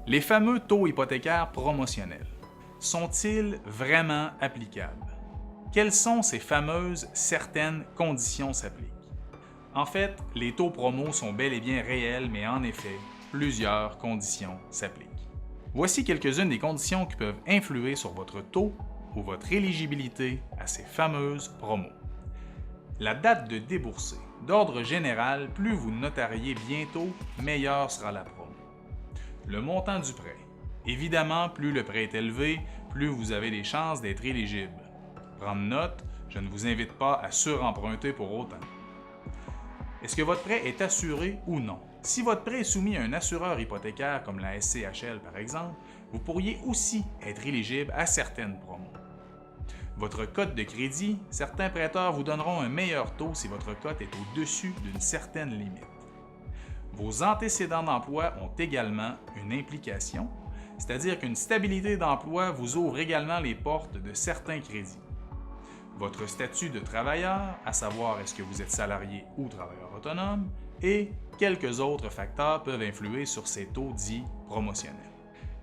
Les fameux taux hypothécaires promotionnels, sont-ils vraiment applicables? Quelles sont ces fameuses certaines conditions s'appliquent? En fait, les taux promos sont bel et bien réels, mais en effet, plusieurs conditions s'appliquent. Voici quelques-unes des conditions qui peuvent influer sur votre taux ou votre éligibilité à ces fameuses promos. La date de débourser. D'ordre général, plus vous notariez bientôt, meilleure sera la promo. Le montant du prêt. Évidemment, plus le prêt est élevé, plus vous avez des chances d'être éligible. Prendre note, je ne vous invite pas à suremprunter pour autant. Est-ce que votre prêt est assuré ou non? Si votre prêt est soumis à un assureur hypothécaire comme la SCHL par exemple, vous pourriez aussi être éligible à certaines promos. Votre cote de crédit, certains prêteurs vous donneront un meilleur taux si votre cote est au-dessus d'une certaine limite. Vos antécédents d'emploi ont également une implication, c'est-à-dire qu'une stabilité d'emploi vous ouvre également les portes de certains crédits. Votre statut de travailleur, à savoir est-ce que vous êtes salarié ou travailleur autonome, et quelques autres facteurs peuvent influer sur ces taux dits promotionnels.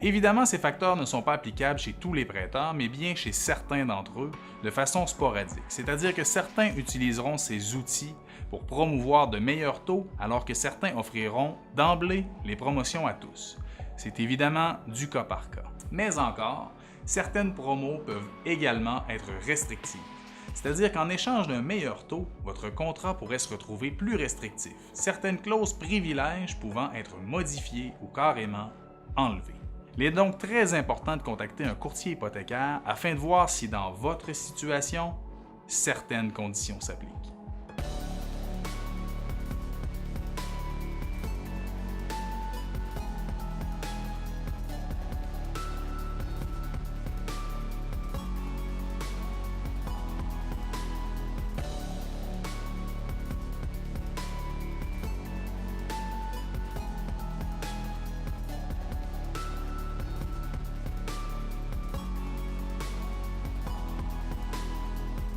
Évidemment, ces facteurs ne sont pas applicables chez tous les prêteurs, mais bien chez certains d'entre eux de façon sporadique, c'est-à-dire que certains utiliseront ces outils pour promouvoir de meilleurs taux, alors que certains offriront d'emblée les promotions à tous. C'est évidemment du cas par cas. Mais encore, certaines promos peuvent également être restrictives. C'est-à-dire qu'en échange d'un meilleur taux, votre contrat pourrait se retrouver plus restrictif, certaines clauses privilèges pouvant être modifiées ou carrément enlevées. Il est donc très important de contacter un courtier hypothécaire afin de voir si dans votre situation, certaines conditions s'appliquent.